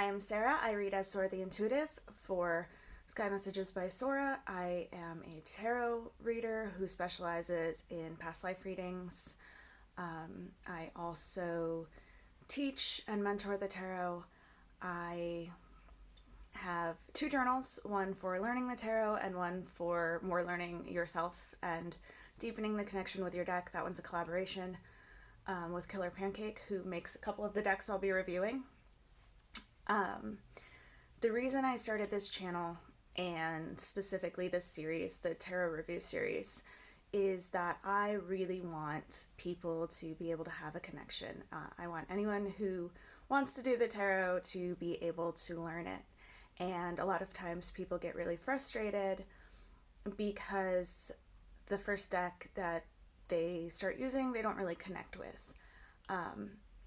I am Sarah. I read as Sora the Intuitive for Sky Messages by Sora. I am a tarot reader who specializes in past life readings. I also teach and mentor the tarot. I have two journals, one for learning the tarot and one for more learning yourself and deepening the connection with your deck. That one's a collaboration with Killer Pancake, who makes a couple of the decks I'll be reviewing. The reason I started this channel, and specifically this series, the tarot review series, is that I really want people to be able to have a connection. I want anyone who wants to do the tarot to be able to learn it. And a lot of times people get really frustrated because the first deck that they start using, they don't really connect with.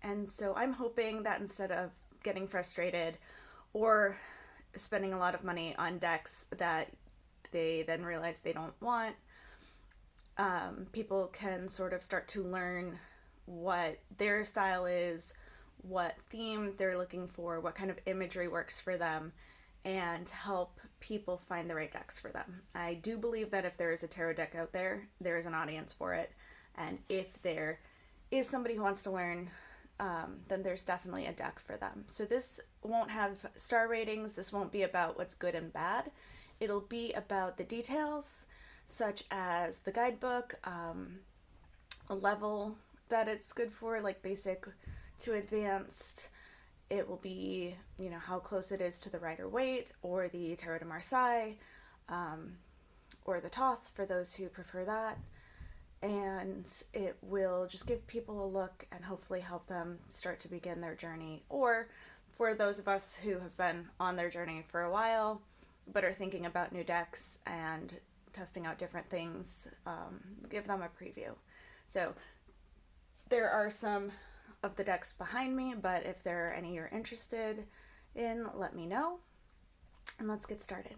And so I'm hoping that instead of getting frustrated or spending a lot of money on decks that they then realize they don't want, people can sort of start to learn what their style is, what theme they're looking for, what kind of imagery works for them, and help people find the right decks for them. I do believe that if there is a tarot deck out there, there is an audience for it. And if there is somebody who wants to learn, then there's definitely a deck for them. So this won't have star ratings. This won't be about what's good and bad. It'll be about the details, such as the guidebook, a level that it's good for, like basic to advanced. It will be, how close it is to the Rider-Waite or the Tarot de Marseille, or the Thoth for those who prefer that. And it will just give people a look and hopefully help them start to begin their journey. Or for those of us who have been on their journey for a while, but are thinking about new decks and testing out different things, give them a preview. So there are some of the decks behind me, but if there are any you're interested in, let me know, and let's get started.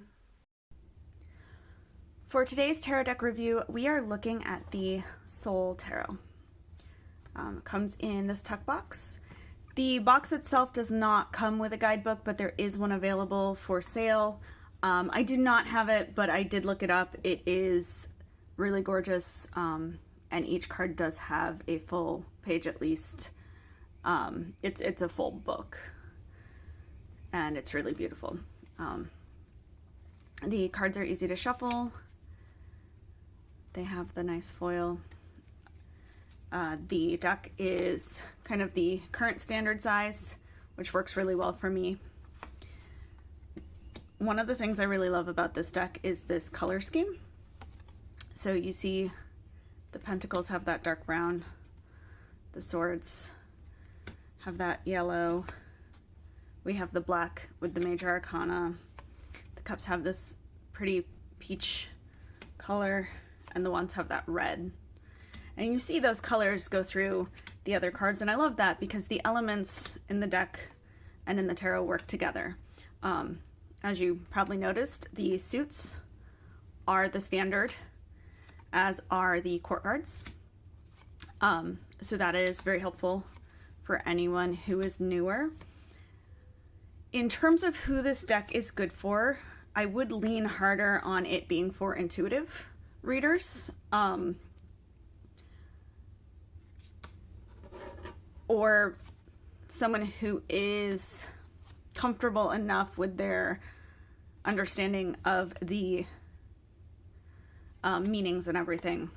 For today's tarot deck review, we are looking at the SolTarot. It comes in this tuck box. The box itself does not come with a guidebook, but there is one available for sale. I do not have it, but I did look it up. It is really gorgeous, and each card does have a full page at least. It's a full book, and it's really beautiful. The cards are easy to shuffle. They have the nice foil. The deck is kind of the current standard size, which works really well for me. One of the things I really love about this deck is this color scheme. So you see the pentacles have that dark brown, the swords have that yellow, we have the black with the major arcana, the cups have this pretty peach color, and the wands have that red. And you see those colors go through the other cards, and I love that because the elements in the deck and in the tarot work together. As you probably noticed, the suits are the standard, as are the court cards. So that is very helpful for anyone who is newer. In terms of who this deck is good for, I would lean harder on it being for intuitive readers, or someone who is comfortable enough with their understanding of the meanings and everything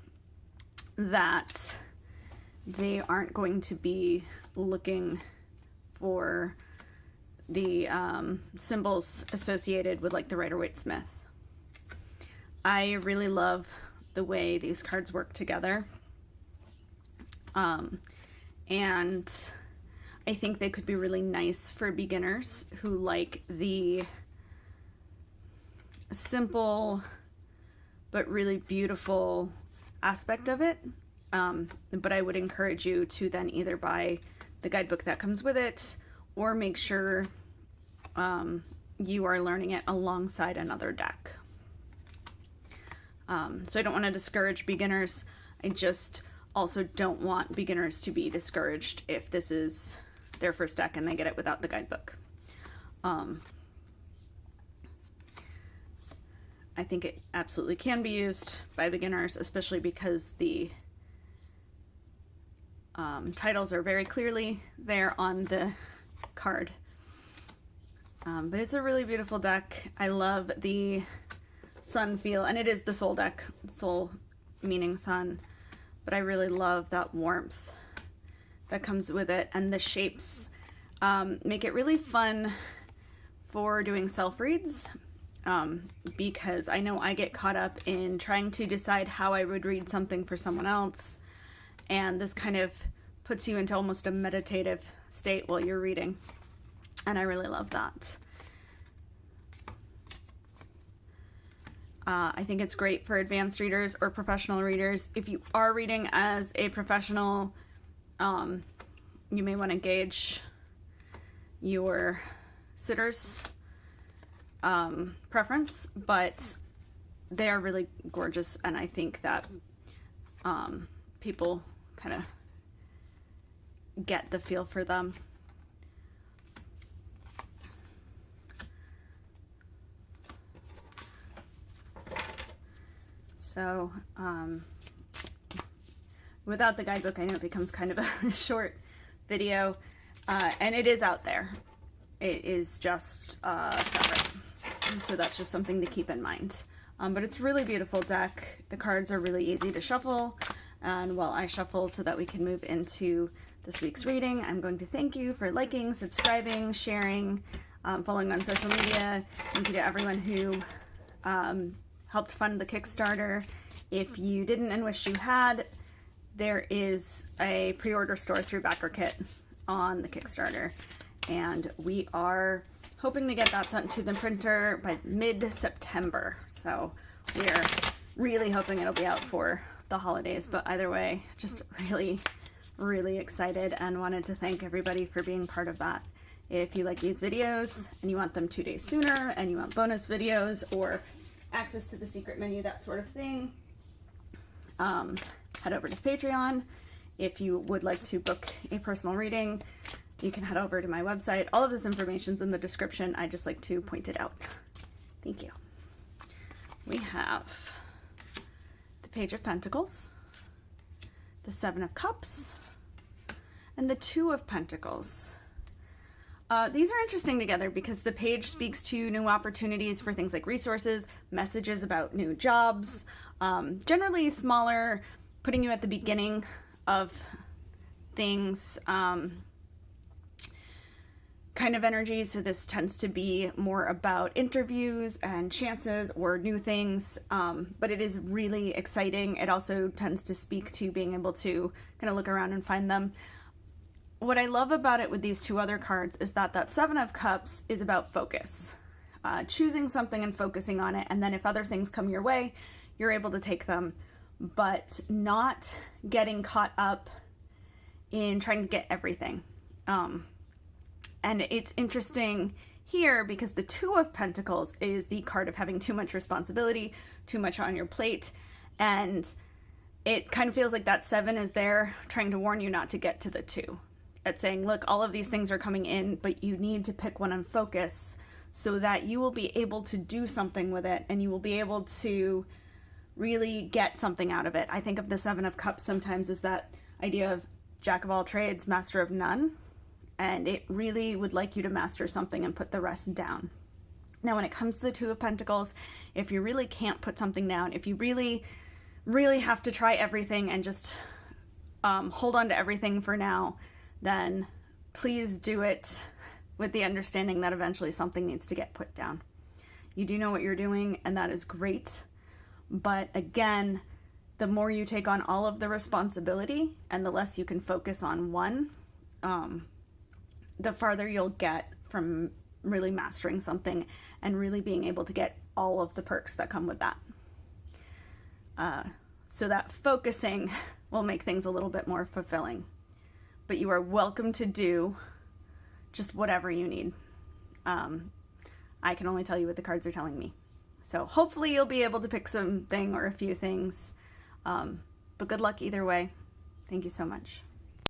that they aren't going to be looking for the symbols associated with like the Rider-Waite-Smith. I really love the way these cards work together. And I think they could be really nice for beginners who like the simple but really beautiful aspect of it. But I would encourage you to then either buy the guidebook that comes with it or make sure you are learning it alongside another deck. So I don't want to discourage beginners. I just also don't want beginners to be discouraged if this is their first deck and they get it without the guidebook. I think it absolutely can be used by beginners, especially because the titles are very clearly there on the card. But it's a really beautiful deck. I love the sun feel, and it is the soul deck, soul meaning sun, but I really love that warmth that comes with it, and the shapes make it really fun for doing self-reads, because I know I get caught up in trying to decide how I would read something for someone else, and this kind of puts you into almost a meditative state while you're reading, and I really love that. I think it's great for advanced readers or professional readers. If you are reading as a professional, you may want to gauge your sitter's preference, but they are really gorgeous, and I think that people kind of get the feel for them. So without the guidebook, I know it becomes kind of a short video, and it is out there. It is just separate, so that's just something to keep in mind. But it's a really beautiful deck. The cards are really easy to shuffle, and while I shuffle so that we can move into this week's reading, I'm going to thank you for liking, subscribing, sharing, following on social media. Thank you to everyone who helped fund the Kickstarter. If you didn't and wish you had, there is a pre-order store through BackerKit on the Kickstarter, and we are hoping to get that sent to the printer by mid-September. So we're really hoping it'll be out for the holidays, but either way, just really excited and wanted to thank everybody for being part of that. If you like these videos and you want them 2 days sooner, and you want bonus videos or access to the secret menu, that sort of thing, head over to Patreon. If you would like to book a personal reading, you can head over to my website. All of this information's in the description. I just like to point it out. Thank you. We have the Page of Pentacles, the Seven of Cups, and the Two of Pentacles. These are interesting together because the page speaks to new opportunities for things like resources, messages about new jobs, generally smaller, putting you at the beginning of things, kind of energy. So this tends to be more about interviews and chances or new things, but it is really exciting. It also tends to speak to being able to kind of look around and find them. What I love about it with these two other cards is that that Seven of Cups is about focus, choosing something and focusing on it, and then if other things come your way, you're able to take them, but not getting caught up in trying to get everything. And it's interesting here because the Two of Pentacles is the card of having too much responsibility, too much on your plate, and it kind of feels like that Seven is there trying to warn you not to get to the Two. It's saying, look, all of these things are coming in, but you need to pick one and focus so that you will be able to do something with it, and you will be able to really get something out of it. I think of the Seven of Cups sometimes as that idea of jack of all trades, master of none, and it really would like you to master something and put the rest down. Now, when it comes to the Two of Pentacles, if you really can't put something down, if you really have to try everything and just hold on to everything for now, then please do it with the understanding that eventually something needs to get put down. You do know what you're doing, and that is great. But again, the more you take on all of the responsibility and the less you can focus on one, the farther you'll get from really mastering something and really being able to get all of the perks that come with that. So that focusing will make things a little bit more fulfilling. But you are welcome to do just whatever you need. I can only tell you what the cards are telling me. So hopefully you'll be able to pick something or a few things. But good luck either way. Thank you so much.